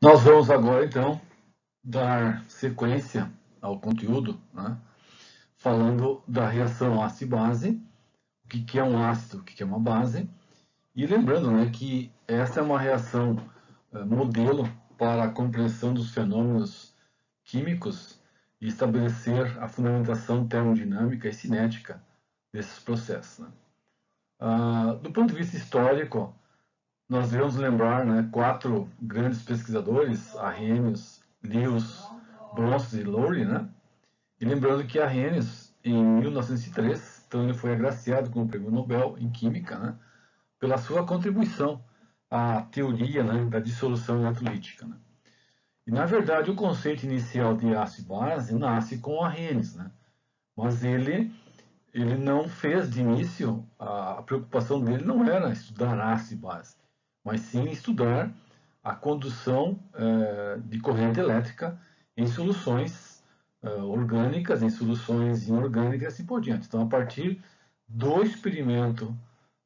Nós vamos agora, então, dar sequência ao conteúdo, né, falando da reação ácido-base, o que é um ácido, o que é uma base, e lembrando, né, que essa é uma reação modelo para a compreensão dos fenômenos químicos e estabelecer a fundamentação termodinâmica e cinética desses processos. Né. Do ponto de vista histórico, nós devemos lembrar, né, quatro grandes pesquisadores, Arrhenius, Lewis, Bronsted e Lowry, né? E lembrando que Arrhenius, em 1903, então ele foi agraciado com o Prêmio Nobel em Química, né, pela sua contribuição à teoria, né, da dissolução eletrolítica. Né? E, na verdade, o conceito inicial de ácido-base nasce com Arrhenius, né? Mas ele não fez de início, a preocupação dele não era estudar ácido-base, mas sim estudar a condução de corrente elétrica em soluções orgânicas, em soluções inorgânicas e assim por diante. Então, a partir do experimento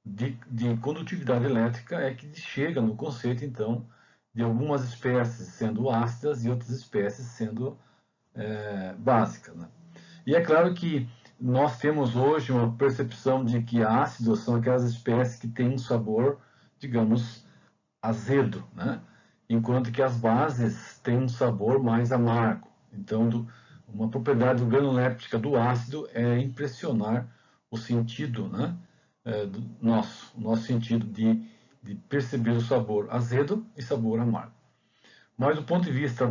de condutividade elétrica é que chega no conceito, então, de algumas espécies sendo ácidas e outras espécies sendo básicas. Né? E é claro que nós temos hoje uma percepção de que ácidos são aquelas espécies que têm um sabor, digamos, azedo, né? Enquanto que as bases têm um sabor mais amargo. Então, uma propriedade granuléptica do ácido é impressionar o sentido, né? O nosso sentido de perceber o sabor azedo e sabor amargo. Mas do ponto de vista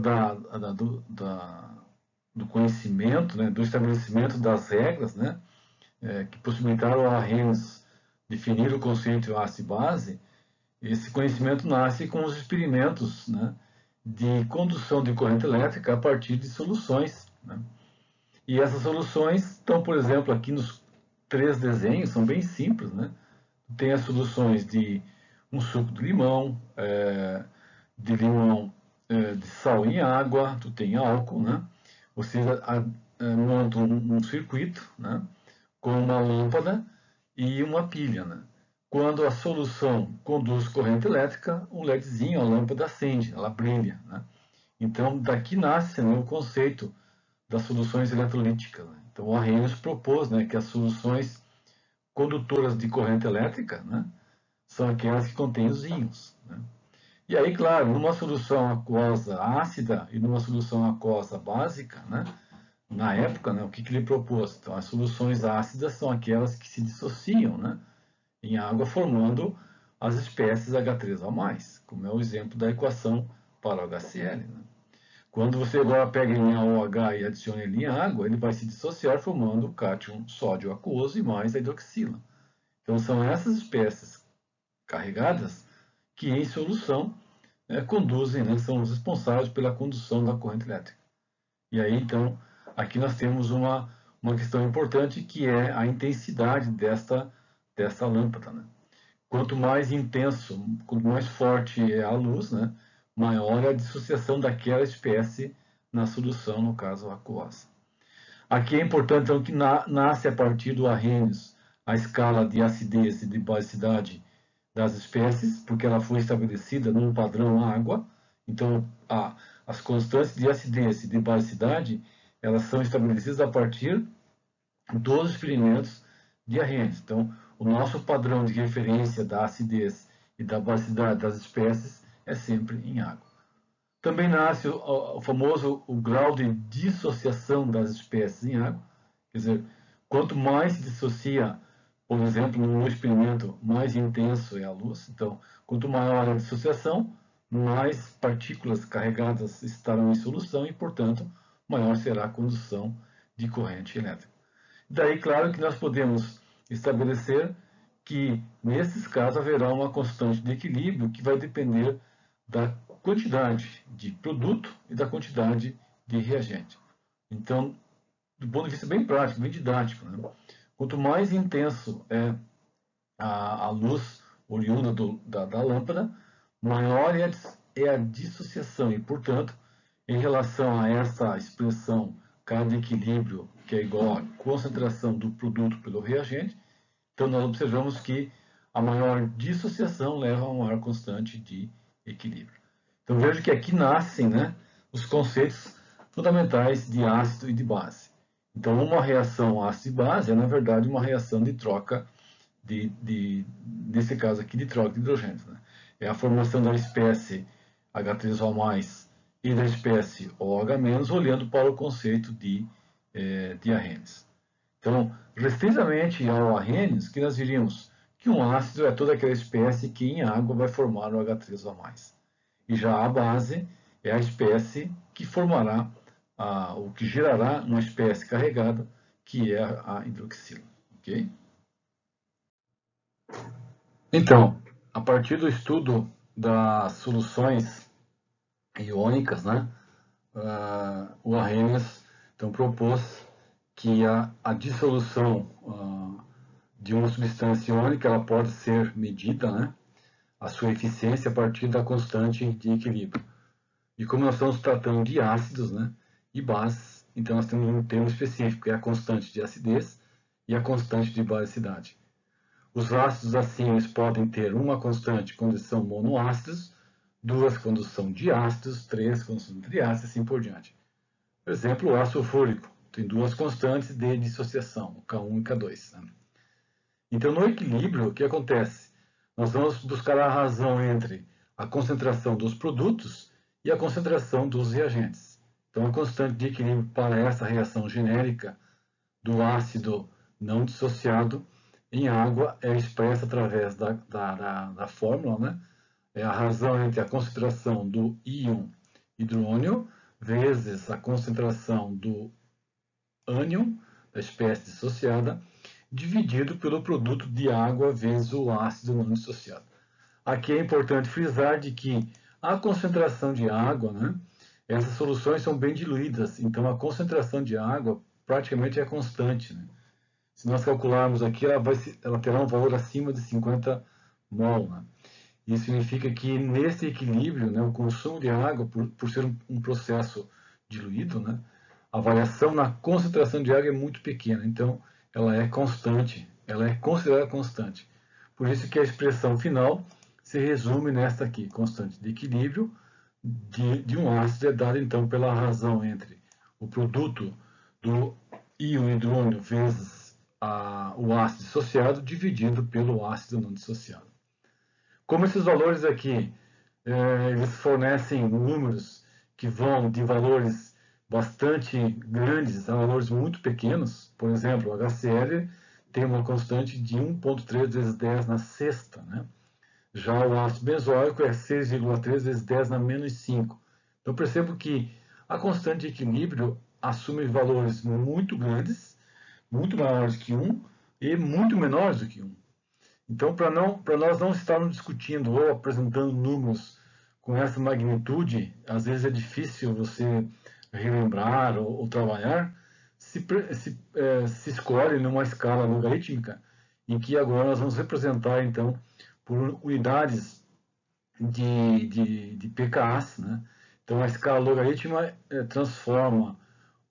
do conhecimento, né, do estabelecimento das regras, né, que possibilitaram a Arrhenius definir o conceito de ácido e base, esse conhecimento nasce com os experimentos, né, de condução de corrente elétrica a partir de soluções. Né? E essas soluções estão, por exemplo, aqui nos três desenhos, são bem simples. Né? Tem as soluções de um suco de limão de sal em água, tu tem álcool, né? Você monta um circuito, né? Com uma lâmpada e uma pilha, né? Quando a solução conduz corrente elétrica, um LEDzinho, a lâmpada acende, ela brilha, né? Então, daqui nasce, né, o conceito das soluções eletrolíticas. Né? Então, o Arrhenius propôs, né, que as soluções condutoras de corrente elétrica, né, são aquelas que contêm os íons. Né? E aí, claro, numa solução aquosa ácida e numa solução aquosa básica, né, na época, né, o que ele propôs? Então, as soluções ácidas são aquelas que se dissociam, né, em água, formando as espécies H3O+, como é o exemplo da equação para o HCl. Né? Quando você agora pega NaOH e adiciona ele em água, ele vai se dissociar formando o cátion sódio aquoso e mais a hidroxila. Então, são essas espécies carregadas que, em solução, conduzem, né, são os responsáveis pela condução da corrente elétrica. E aí, então, aqui nós temos uma questão importante que é a intensidade dessa lâmpada. Né? Quanto mais intenso, quanto mais forte é a luz, né, maior é a dissociação daquela espécie na solução, no caso aquosa. Aqui é importante então, que nasce a partir do Arrhenius a escala de acidez e de basicidade das espécies, porque ela foi estabelecida num padrão água. Então, as constantes de acidez e de basicidade, elas são estabelecidas a partir dos experimentos de Arrhenius. Então, o nosso padrão de referência da acidez e da basicidade das espécies é sempre em água. Também nasce o famoso o grau de dissociação das espécies em água. Quer dizer, quanto mais se dissocia, por exemplo, no experimento, mais intenso é a luz. Então, quanto maior a dissociação, mais partículas carregadas estarão em solução e, portanto, maior será a condução de corrente elétrica. Daí, claro que nós podemos estabelecer que, nesses casos, haverá uma constante de equilíbrio que vai depender da quantidade de produto e da quantidade de reagente. Então, do ponto de vista bem prático, bem didático, né? Quanto mais intenso é a luz oriunda da lâmpada, maior é a dissociação e, portanto, em relação a essa expressão K de equilíbrio, que é igual à concentração do produto pelo reagente, então nós observamos que a maior dissociação leva a uma maior constante de equilíbrio. Então veja que aqui nascem, né, os conceitos fundamentais de ácido e de base. Então uma reação ácido e base é na verdade uma reação de troca nesse caso aqui de troca de hidrogênios, né? É a formação da espécie H3O+, e da espécie OH-, olhando para o conceito de arrenes. Então, restritamente ao arrenes, que nós diríamos que um ácido é toda aquela espécie que em água vai formar o H3O+. E já a base é a espécie que formará, o que gerará uma espécie carregada, que é a hidroxila. Ok? Então, a partir do estudo das soluções iônicas, né, o Arrhenius então propôs que a dissolução de uma substância iônica ela pode ser medida, né, a sua eficiência a partir da constante de equilíbrio. E como nós estamos tratando de ácidos, né, e bases, então nós temos um termo específico, que é a constante de acidez e a constante de basicidade. Os ácidos assim eles podem ter uma constante quando são monoácidos, duas quando são diácidos, três quando são triácidos e assim por diante. Por exemplo, o ácido sulfúrico tem duas constantes de dissociação, o K1 e K2. Né? Então, no equilíbrio, o que acontece? Nós vamos buscar a razão entre a concentração dos produtos e a concentração dos reagentes. Então, a constante de equilíbrio para essa reação genérica do ácido não dissociado em água é expressa através da fórmula, né? É a razão entre a concentração do íon hidrônio vezes a concentração do ânion, da espécie dissociada, dividido pelo produto de água vezes o ácido não dissociado. Aqui é importante frisar de que a concentração de água, né, essas soluções são bem diluídas, então a concentração de água praticamente é constante. Né? Se nós calcularmos aqui, ela terá um valor acima de 50 mol. Né? Isso significa que nesse equilíbrio, né, o consumo de água, por ser um processo diluído, né, a variação na concentração de água é muito pequena, então ela é constante, ela é considerada constante. Por isso que a expressão final se resume nesta aqui, constante de equilíbrio de um ácido é dada então pela razão entre o produto do íon hidrônio vezes o ácido dissociado dividido pelo ácido não dissociado. Como esses valores aqui, eles fornecem números que vão de valores bastante grandes a valores muito pequenos, por exemplo, o HCl tem uma constante de 1,3 vezes 10 na sexta, né? Já o ácido benzoico é 6,3 vezes 10 na menos 5. Então, percebo que a constante de equilíbrio assume valores muito grandes, muito maiores que 1 e muito menores do que 1. Então, para nós não estarmos discutindo ou apresentando números com essa magnitude, às vezes é difícil você relembrar ou trabalhar, se escolhe numa escala logarítmica, em que agora nós vamos representar, então, por unidades de pKs. Né? Então, a escala logarítmica transforma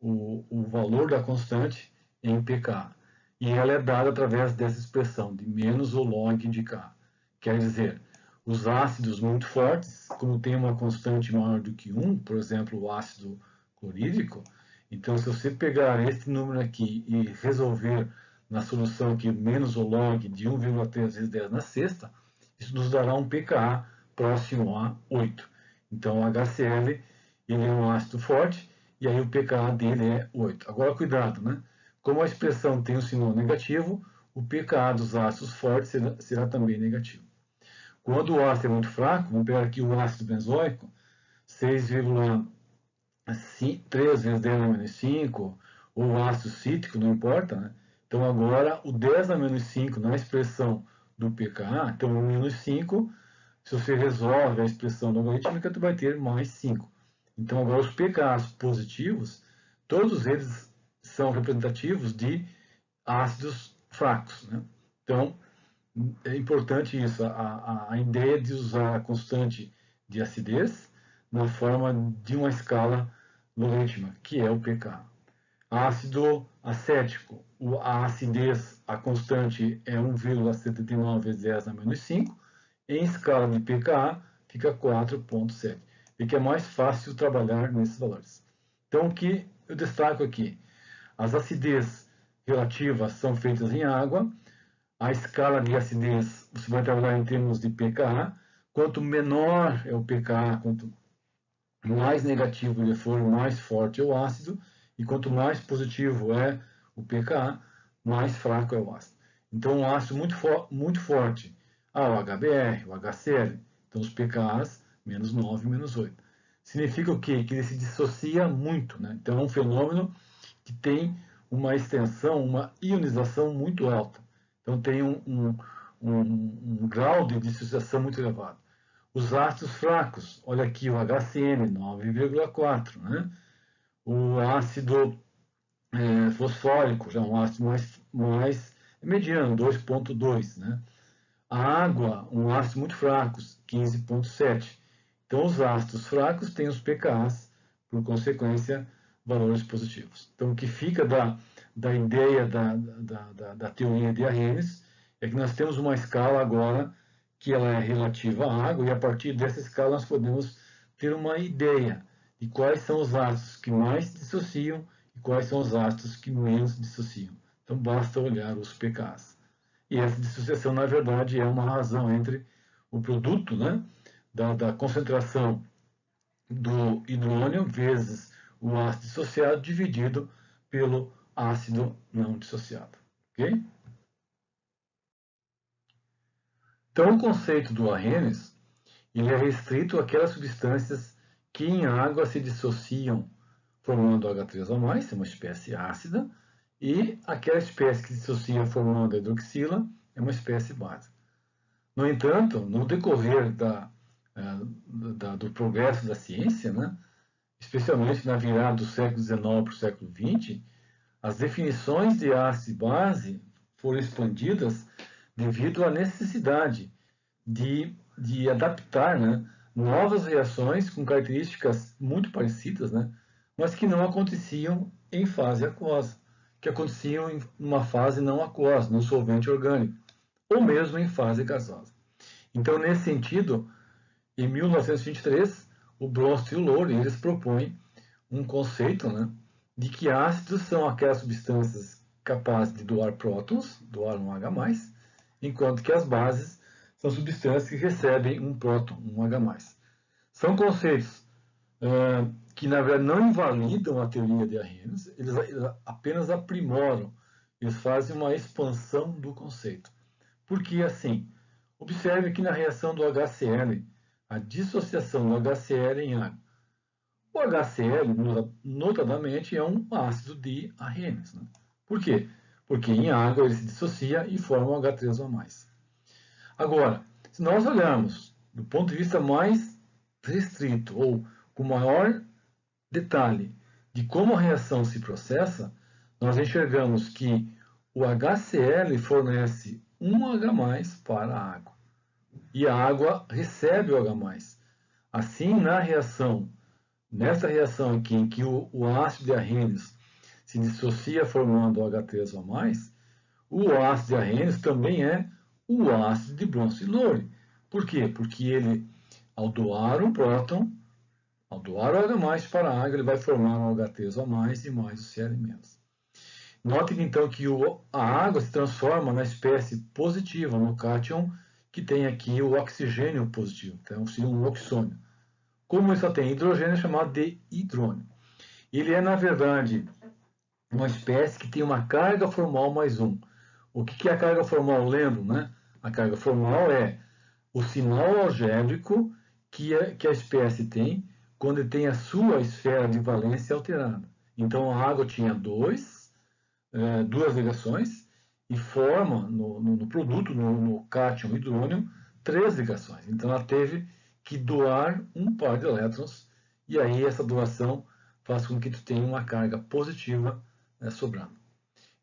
o valor da constante em pK. E ela é dada através dessa expressão de menos o log de K. Quer dizer, os ácidos muito fortes, como tem uma constante maior do que 1, por exemplo, o ácido clorídrico, então se você pegar esse número aqui e resolver na solução aqui menos o log de 1,3 vezes 10 na sexta, isso nos dará um pKa próximo a 8. Então o HCl ele é um ácido forte e aí o pKa dele é 8. Agora cuidado, né? Como a expressão tem um sinal negativo, o pKa dos ácidos fortes será também negativo. Quando o ácido é muito fraco, vamos pegar aqui o ácido benzoico, 6,3 vezes 10 na menos 5, ou o ácido cítrico, não importa, né? Então agora o 10 na menos 5 na expressão do pKa, então o menos 5, se você resolve a expressão logarítmica, tu vai ter mais 5. Então agora os pKas positivos, todos eles são representativos de ácidos fracos. Né? Então, é importante isso, a ideia de usar a constante de acidez na forma de uma escala logarítmica, que é o pK. Ácido acético, a acidez, a constante é 1,79 vezes 10 na menos 5, em escala de pKa fica 4,7. e que é mais fácil trabalhar nesses valores. Então, o que eu destaco aqui? As acidez relativas são feitas em água, a escala de acidez você vai trabalhar em termos de pKa, quanto menor é o pKa, quanto mais negativo ele for, mais forte é o ácido, e quanto mais positivo é o pKa, mais fraco é o ácido. Então, um ácido muito forte, o HBr, o HCl, então os pKa's, menos 9, menos 8. Significa o quê? Que ele se dissocia muito, né? Então, é um fenômeno que tem uma extensão, uma ionização muito alta. Então, tem um grau de dissociação muito elevado. Os ácidos fracos, olha aqui o HCl, 9,4, né? O ácido fosfórico, já um ácido mais mediano, 2,2, né? A água, um ácido muito fraco, 15,7. Então, os ácidos fracos têm os pKa's, por consequência, valores positivos. Então, o que fica da ideia da teoria de Arrhenius é que nós temos uma escala agora que ela é relativa à água, e a partir dessa escala nós podemos ter uma ideia de quais são os ácidos que mais dissociam e quais são os ácidos que menos dissociam. Então, basta olhar os pKa's. E essa dissociação, na verdade, é uma razão entre o produto, né, da concentração do hidrônio vezes o ácido dissociado dividido pelo ácido não dissociado. Ok? Então, o conceito do Arrhenius ele é restrito àquelas substâncias que em água se dissociam formando H3O+, é uma espécie ácida, e aquela espécie que se dissocia formando a hidroxila é uma espécie básica. No entanto, no decorrer do progresso da ciência, né, especialmente na virada do século XIX para o século XX, as definições de ácido e base foram expandidas devido à necessidade de adaptar, né, novas reações com características muito parecidas, né, mas que não aconteciam em fase aquosa, que aconteciam em uma fase não aquosa, no solvente orgânico, ou mesmo em fase gasosa. Então, nesse sentido, em 1923, o Bronsted e o Lowry eles propõem um conceito, né, de que ácidos são aquelas substâncias capazes de doar prótons, doar um H+, enquanto que as bases são substâncias que recebem um próton, um H+. São conceitos que, na verdade, não invalidam a teoria de Arrhenius, eles apenas aprimoram, eles fazem uma expansão do conceito. Porque, assim, observe que na reação do HCl, a dissociação do HCl em água. O HCl, notadamente, é um ácido de Arrhenius. Né? Por quê? Porque em água ele se dissocia e forma o H3O+. Agora, se nós olharmos do ponto de vista mais restrito ou com maior detalhe de como a reação se processa, nós enxergamos que o HCl fornece um H+ para a água. E a água recebe o H+. Assim, nessa reação aqui, em que o ácido de Arrhenius se dissocia formando o H3O+, o ácido de Arrhenius também é o ácido de Bronsted e Lowry. Por quê? Porque ele, ao doar um próton, ao doar o H+ para a água, ele vai formar um H3O+ e mais o Cl-. Note então que a água se transforma na espécie positiva, no cátion, que tem aqui o oxigênio positivo, então seria um oxônio. Como ele só tem hidrogênio, é chamado de hidrônio. Ele é, na verdade, uma espécie que tem uma carga formal mais 1. O que é a carga formal? Lembro, né? A carga formal é o sinal algébrico que a espécie tem quando ele tem a sua esfera de valência alterada. Então, a água tinha duas ligações e forma no produto, no cátion hidrônio, 3 ligações. Então, ela teve que doar um par de elétrons e aí essa doação faz com que tu tenha uma carga positiva sobrando.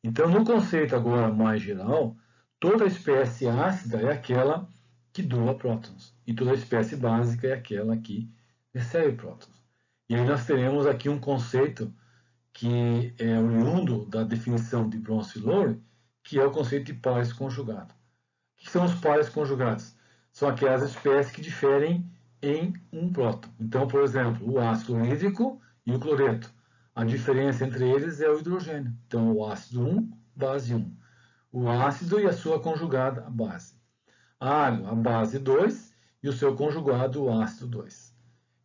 Então, no conceito agora mais geral, toda espécie ácida é aquela que doa prótons e toda espécie básica é aquela que recebe prótons. E aí nós teremos aqui um conceito que é oriundo da definição de Bronsted e Lowry, que é o conceito de pares conjugados. O que são os pares conjugados? São aquelas espécies que diferem em um próton. Então, por exemplo, o ácido clorídrico e o cloreto. A diferença entre eles é o hidrogênio. Então, o ácido 1, base 1. O ácido e a sua conjugada, a base. A água, a base 2, e o seu conjugado, o ácido 2.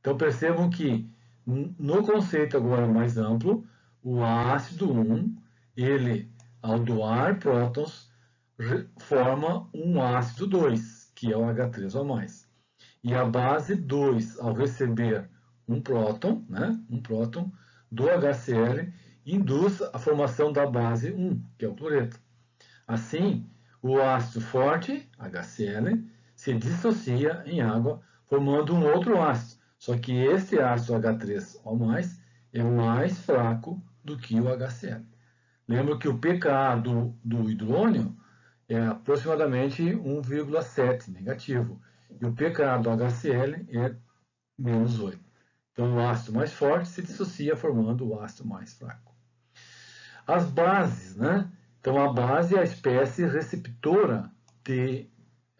Então, percebam que, no conceito agora mais amplo, o ácido 1, ele, ao doar prótons, forma um ácido 2, que é o H3O+. E a base 2, ao receber um próton, né, do HCl, induz a formação da base 1, que é o cloreto. Assim, o ácido forte, HCl, se dissocia em água, formando um outro ácido. Só que este ácido H3O+, é mais fraco do que o HCl. Lembra que o pKa do hidrônio é aproximadamente 1,7 negativo. E o pKa do HCl é menos 8. Então, o ácido mais forte se dissocia formando o ácido mais fraco. As bases, né? Então, a base é a espécie receptora de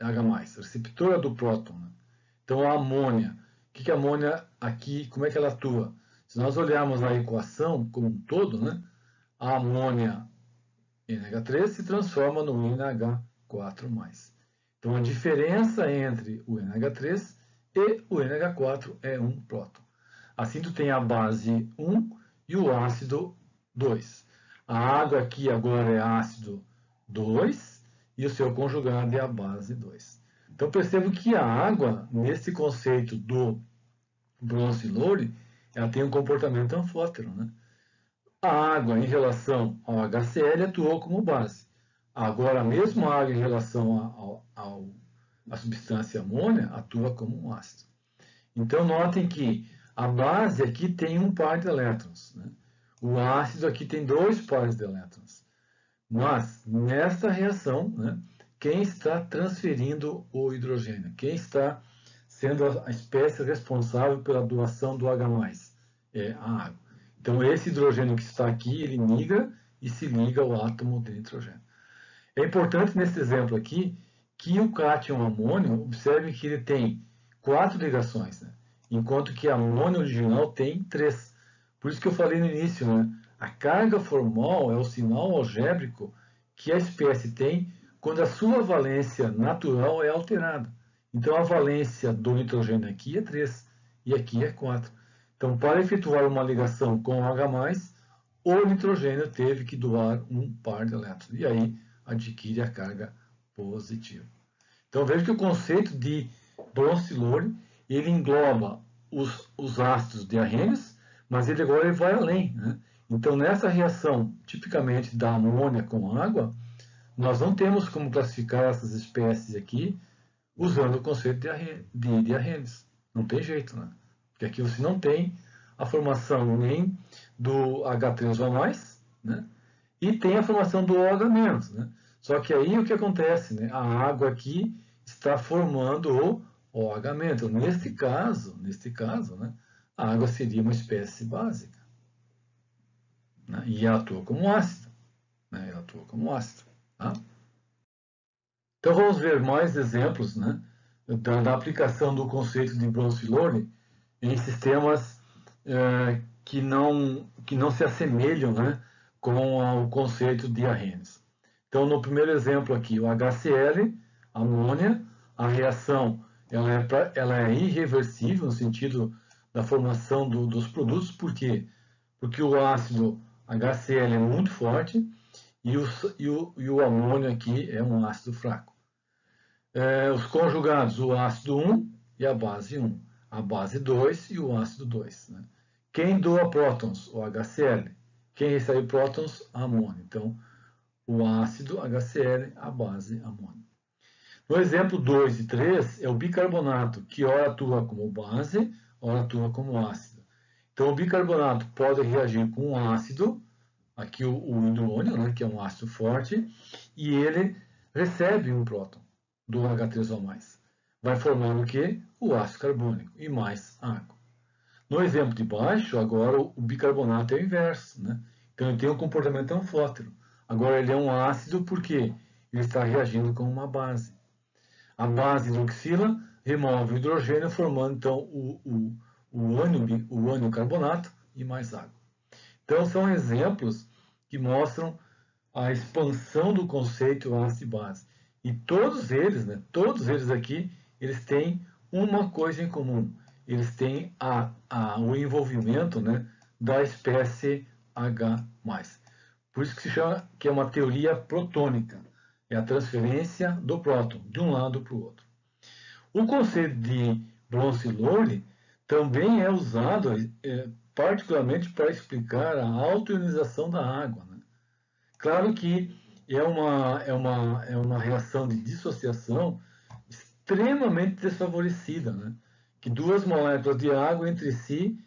H+, receptora do próton. Né? Então, a amônia. O que é a amônia aqui? Como é que ela atua? Se nós olharmos a equação como um todo, né? A amônia NH3 se transforma no NH4+. Então, a diferença entre o NH3 e o NH4 é um próton. Assim, tu tem a base 1 e o ácido 2. A água aqui agora é ácido 2 e o seu conjugado é a base 2. Então, percebo que a água, nesse conceito do Bronsted-Lowry, ela tem um comportamento anfótero, né? A água em relação ao HCl atuou como base. Agora, mesmo a água em relação à substância amônia atua como um ácido. Então, notem que a base aqui tem um par de elétrons. Né? O ácido aqui tem 2 pares de elétrons. Mas, nesta reação, né, quem está transferindo o hidrogênio? Quem está sendo a espécie responsável pela doação do H+, é a água. Então, esse hidrogênio que está aqui, ele migra e se liga ao átomo de nitrogênio. É importante nesse exemplo aqui que o cátion amônio, observe que ele tem 4 ligações, né? Enquanto que a amônia original tem 3. Por isso que eu falei no início, né? A carga formal é o sinal algébrico que a espécie tem quando a sua valência natural é alterada. Então, a valência do nitrogênio aqui é 3 e aqui é 4. Então, para efetuar uma ligação com o H+, o nitrogênio teve que doar um par de elétrons. E aí adquire a carga positiva. Então, veja que o conceito de Bronsted-Lowry, ele engloba os ácidos diarrênios, mas ele agora vai além. Né? Então, nessa reação, tipicamente da amônia com água, nós não temos como classificar essas espécies aqui usando o conceito de diarrênios. Não tem jeito, né? Porque aqui você não tem a formação nem do H3O+, né? E tem a formação do OH-, né? Só que aí o que acontece, né? A água aqui está formando o OH-. Então, neste caso, né? A água seria uma espécie básica. Né? E ela atua como ácido. Né? Ela atua como ácido. Tá? Então, vamos ver mais exemplos, né? Da aplicação do conceito de Bronsted-Lowry em sistemas que não se assemelham, né, com o conceito de diarrênios. Então, no primeiro exemplo aqui, o HCl, amônia, a reação ela é irreversível no sentido da formação dos produtos. Por quê? Porque o ácido HCl é muito forte e o amônio aqui é um ácido fraco. Os conjugados, o ácido 1 e a base 1, a base 2 e o ácido 2. Né? Quem doa prótons? O HCl. Quem recebe prótons? A amônia. Então, o ácido HCl, a base amônia. No exemplo 2 e 3 é o bicarbonato, que ora atua como base, ora atua como ácido. Então, o bicarbonato pode reagir com um ácido, aqui o hidrônio, né, que é um ácido forte, e ele recebe um próton do H3O+. Vai formando o quê? O ácido carbônico e mais água. No exemplo de baixo, agora o bicarbonato é o inverso, né? Então ele tem um comportamento anfótero. Agora ele é um ácido porque ele está reagindo com uma base. A base hidroxila remove o hidrogênio, formando então o ânion carbonato e mais água. Então são exemplos que mostram a expansão do conceito ácido e base. E todos eles, né, todos eles aqui, eles têm uma coisa em comum. Eles têm o envolvimento, né, da espécie H+. Por isso que se chama que é uma teoria protônica. É a transferência do próton de um lado para o outro. O conceito de Bronsted-Lowry também é usado particularmente para explicar a autoionização da água, né? Claro que é uma reação de dissociação extremamente desfavorecida, né? Que duas moléculas de água entre si,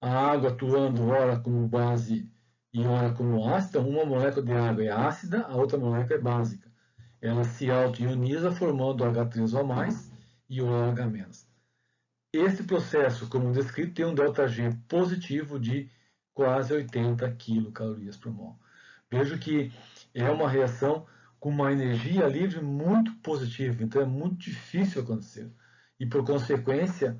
a água atuando ora como base e ora como ácida, uma molécula de água é ácida, a outra molécula é básica. Ela se autoioniza formando H3O+, e o OH-. Esse processo, como descrito, tem um ΔG positivo de quase 80 kcal por mol. Vejo que é uma reação com uma energia livre muito positiva, então é muito difícil acontecer. E, por consequência,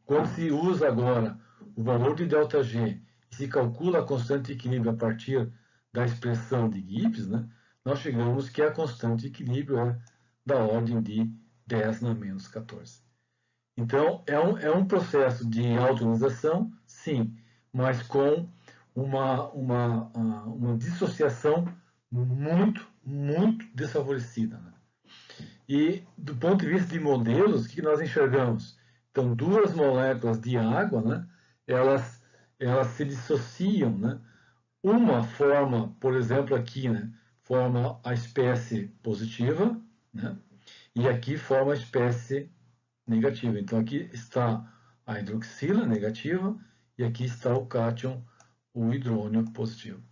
quando se usa agora o valor de ΔG e se calcula a constante de equilíbrio a partir da expressão de Gibbs, né, nós chegamos que a constante de equilíbrio é da ordem de 10 na menos 14. Então, é um processo de autoionização, sim, mas com uma dissociação muito, muito desfavorecida. Né? E, do ponto de vista de modelos, o que nós enxergamos? Então, duas moléculas de água, né, elas se dissociam. Né? Uma forma, por exemplo, aqui, né, forma a espécie positiva, né, e aqui forma a espécie negativa. Então, aqui está a hidroxila negativa e aqui está o cátion, o hidrônio positivo.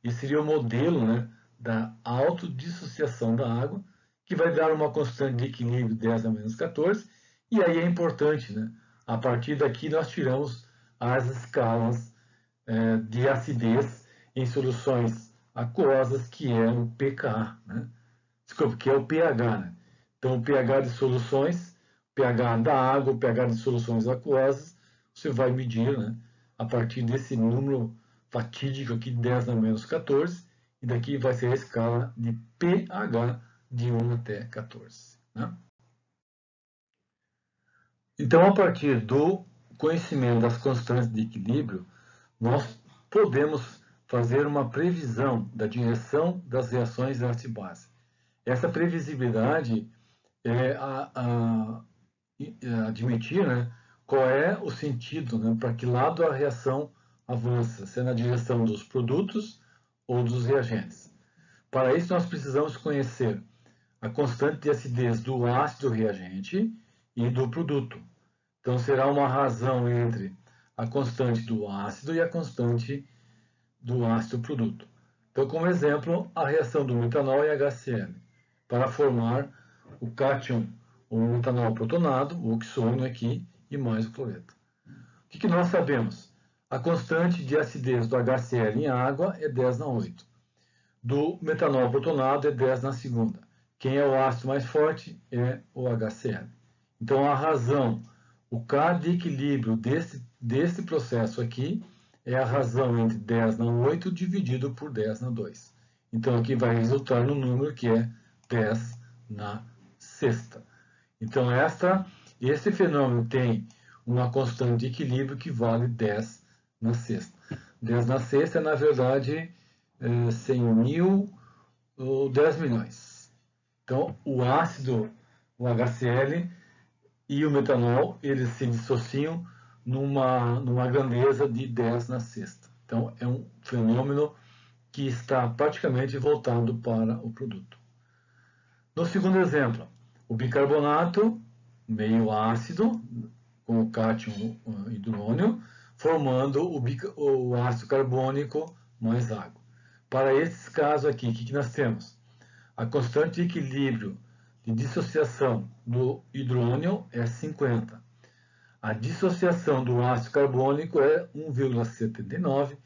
Esse seria o modelo, né, da autodissociação da água, que vai dar uma constante de equilíbrio 10 a menos 14, e aí é importante, né, a partir daqui nós tiramos as escalas de acidez em soluções aquosas, que é o pKa, né? Desculpa, que é o pH, né? Então, o pH de soluções, pH da água, o pH de soluções aquosas, você vai medir, né, a partir desse número fatídico aqui, 10 a menos 14, e daqui vai ser a escala de pH de 1 até 14. Né? Então, a partir do conhecimento das constantes de equilíbrio, nós podemos fazer uma previsão da direção das reações ácido-base. Essa previsibilidade é admitir, né, qual é o sentido, né, para que lado a reação avança, se é na direção dos produtos ou dos reagentes. Para isso, nós precisamos conhecer a constante de acidez do ácido reagente e do produto. Então, será uma razão entre a constante do ácido e a constante do ácido produto. Então, como exemplo, a reação do metanol e HCl, para formar o cátion, o metanol protonado, o oxônio aqui, e mais o cloreto. O que nós sabemos? A constante de acidez do HCl em água é 10 na 8. Do metanol protonado é 10 na segunda. Quem é o ácido mais forte é o HCl. Então, a razão, o K de equilíbrio desse processo aqui é a razão entre 10 na 8 dividido por 10 na 2. Então, aqui vai resultar no número que é 10 na sexta. Então, esse fenômeno tem uma constante de equilíbrio que vale 10 na sexta. 10 na sexta é, na verdade, 100 mil ou 10 milhões. Então, o ácido, o HCl e o metanol, eles se dissociam numa grandeza de 10 na sexta. Então, é um fenômeno que está praticamente voltado para o produto. No segundo exemplo, o bicarbonato, meio ácido, com o cátion hidrônio, formando o ácido carbônico mais água. Para esses casos aqui, o que nós temos? A constante de equilíbrio de dissociação do hidrônio é 50. A dissociação do ácido carbônico é 1,79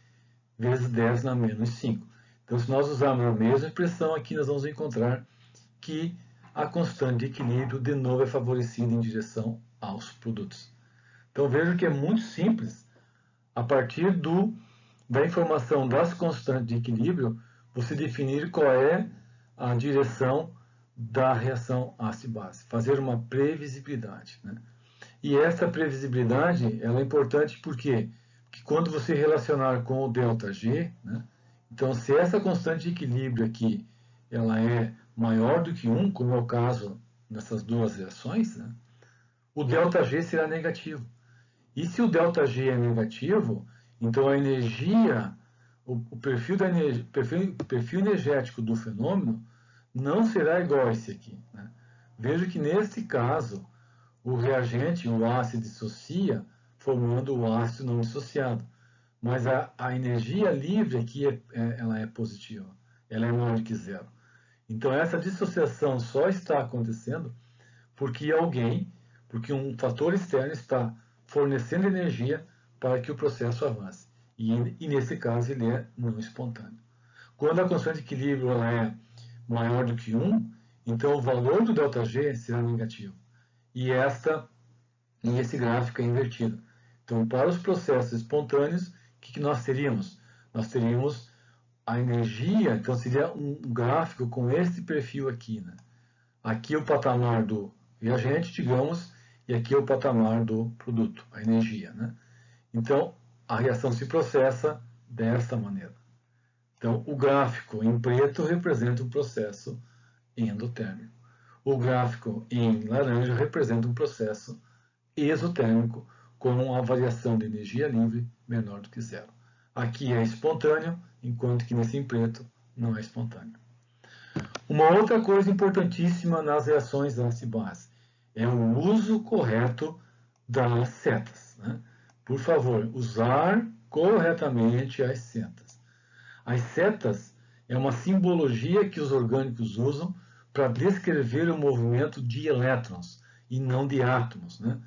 vezes 10 na menos 5. Então, se nós usarmos a mesma expressão aqui, nós vamos encontrar que a constante de equilíbrio de novo é favorecida em direção aos produtos. Então veja que é muito simples. A partir da informação das constantes de equilíbrio, você definir qual é a direção da reação ácido-base. Fazer uma previsibilidade, né? E essa previsibilidade ela é importante porque quando você relacionar com o ΔG, né, então se essa constante de equilíbrio aqui ela é maior do que 1, como é o caso nessas duas reações, né, o ΔG será negativo. E se o ΔG é negativo, então a energia, o perfil energético do fenômeno não será igual a esse aqui, né? Veja que nesse caso, o reagente, o ácido, dissocia, formando o ácido não dissociado. Mas a energia livre aqui ela é positiva, ela é maior que zero. Então essa dissociação só está acontecendo porque um fator externo está fornecendo energia para que o processo avance. E nesse caso ele é não espontâneo. Quando a constante de equilíbrio ela é maior do que 1, então o valor do ΔG será negativo. E esse gráfico é invertido. Então, para os processos espontâneos, o que nós teríamos? Nós teríamos a energia, então seria um gráfico com esse perfil aqui, né? Aqui é o patamar do reagente, digamos, e aqui é o patamar do produto, a energia, né? Então, a reação se processa desta maneira. Então, o gráfico em preto representa um processo endotérmico. O gráfico em laranja representa um processo exotérmico com uma variação de energia livre menor do que zero. Aqui é espontâneo, enquanto que nesse em preto não é espontâneo. Uma outra coisa importantíssima nas reações ácido-base é o uso correto das setas, né? Por favor, usar corretamente as setas. As setas é uma simbologia que os orgânicos usam para descrever o movimento de elétrons e não de átomos, né?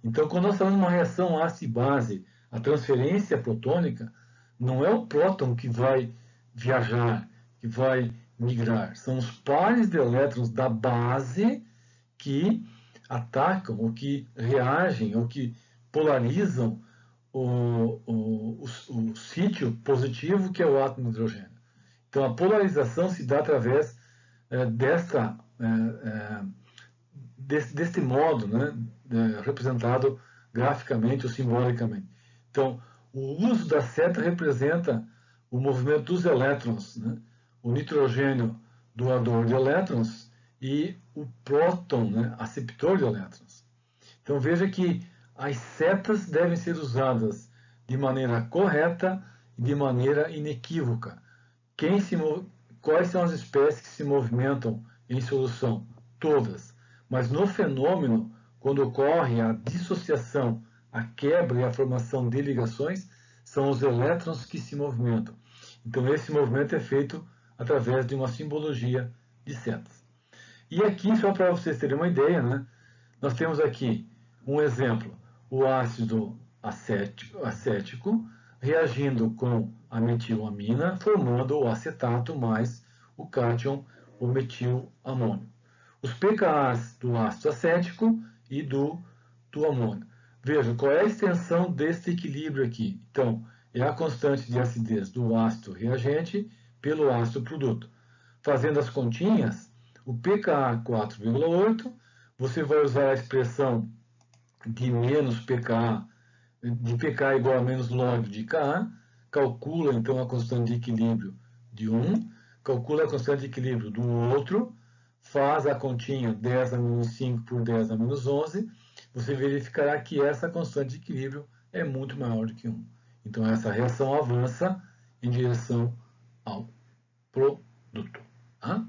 Então, quando nós falamos de uma reação ácido-base, a transferência protônica não é o próton que vai viajar, que vai migrar. São os pares de elétrons da base que atacam, ou que reagem, ou que polarizam o sítio positivo que é o átomo de hidrogênio. Então, a polarização se dá através deste modo, né, representado graficamente ou simbolicamente. Então, o uso da seta representa o movimento dos elétrons, né, o nitrogênio doador de elétrons e o próton, né, aceptor de elétrons. Então, veja que as setas devem ser usadas de maneira correta e de maneira inequívoca. Quais são as espécies que se movimentam em solução? Todas. Mas no fenômeno, quando ocorre a dissociação, a quebra e a formação de ligações, são os elétrons que se movimentam. Então, esse movimento é feito através de uma simbologia de setas. E aqui, só para vocês terem uma ideia, né, nós temos aqui um exemplo, o ácido acético reagindo com a metilamina, formando o acetato mais o cátion, o metilamônio. Os pKa's do ácido acético e do amônio. Vejam qual é a extensão deste equilíbrio aqui. Então, é a constante de acidez do ácido reagente pelo ácido produto. Fazendo as continhas, o pKa 4,8, você vai usar a expressão de menos pKa, de pKa igual a menos log de Ka, calcula então a constante de equilíbrio de um, calcula a constante de equilíbrio do outro, faz a continha 10 a menos 5 por 10 a menos 11, você verificará que essa constante de equilíbrio é muito maior do que 1. Então, essa reação avança em direção ao produto. Tá?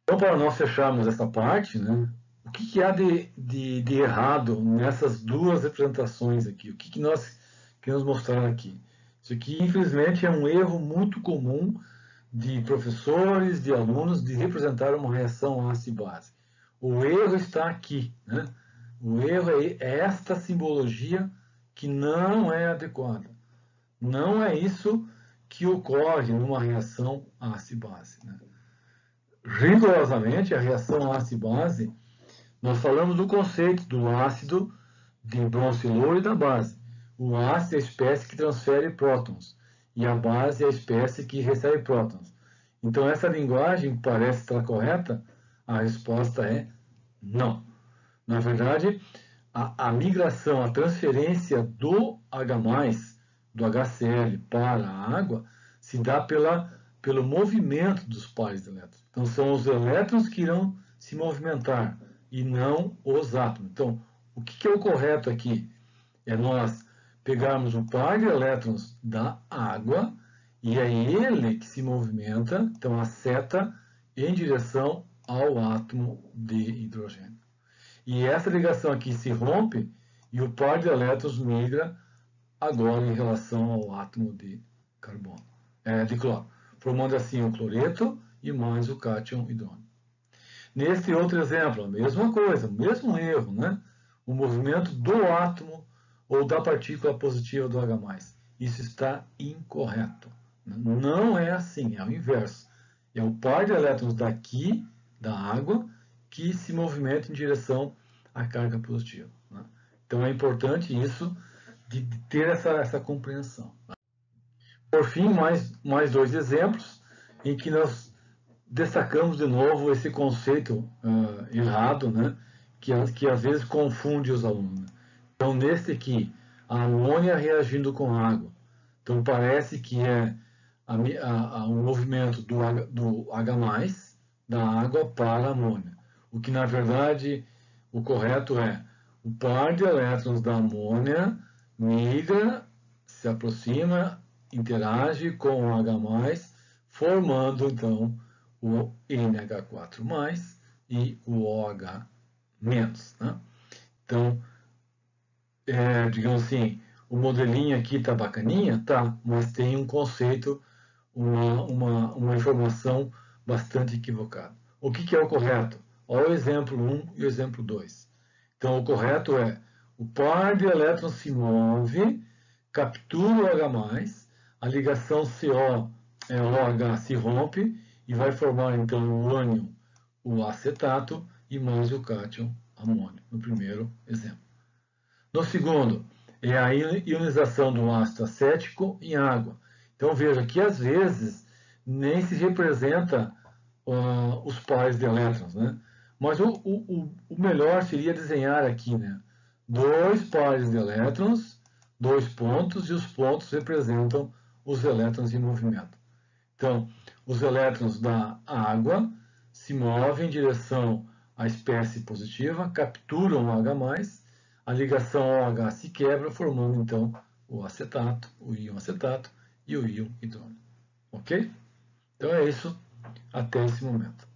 Então, para nós fecharmos essa parte, né, o que há de errado nessas duas representações aqui? O que nós queremos mostrar aqui? Isso aqui, infelizmente, é um erro muito comum de professores, de alunos, de representar uma reação ácido-base. O erro está aqui, né? O erro é esta simbologia que não é adequada. Não é isso que ocorre numa reação ácido-base, né? rigorosamente, a reação ácido-base, nós falamos do conceito do ácido de Bronsted-Lowry e da base. O ácido é a espécie que transfere prótons e a base é a espécie que recebe prótons. Então, essa linguagem parece estar correta? A resposta é não. Na verdade, a migração, a transferência do H+, do HCl para a água, se dá pelo movimento dos pares de elétrons. Então, são os elétrons que irão se movimentar e não os átomos. Então, o que é o correto aqui? É nós pegarmos o par de elétrons da água e é ele que se movimenta, então a seta em direção ao átomo de hidrogênio. E essa ligação aqui se rompe e o par de elétrons migra agora em relação ao átomo de carbono, de cloro, formando assim o cloreto e mais o cátion hidrônio. Nesse outro exemplo, a mesma coisa, o mesmo erro, né? O movimento do átomo ou da partícula positiva do H+. Isso está incorreto. Não é assim, é o inverso. É o par de elétrons daqui, da água, que se movimenta em direção à carga positiva. Né? Então é importante isso, de ter essa compreensão. Por fim, mais dois exemplos em que nós destacamos de novo esse conceito errado, né? que às vezes confunde os alunos. Então, nesse aqui, a amônia reagindo com água. Então, parece que é um movimento do H+, da água para a amônia. O que, na verdade, o correto é o par de elétrons da amônia migra, se aproxima, interage com o H+, formando, então, o NH4+, e o OH-. Né? Então, digamos assim, o modelinho aqui está bacaninha, tá, mas tem um conceito, uma informação bastante equivocada. O que é o correto? Olha o exemplo 1 e o exemplo 2. Então, o correto é o par de elétrons se move, captura o H+, a ligação CO-OH se rompe e vai formar, então, o ânion, o acetato e mais o cátion amônio, no primeiro exemplo. No segundo, é a ionização do ácido acético em água. Então, veja que, às vezes, nem se representa os pares de elétrons, né? Mas o melhor seria desenhar aqui, né? Dois pares de elétrons, dois pontos, e os pontos representam os elétrons em movimento. Então, os elétrons da água se movem em direção à espécie positiva, capturam o H+, a ligação OH se quebra, formando então o acetato, o íon acetato e o íon hidrônio. Ok? Então é isso até esse momento.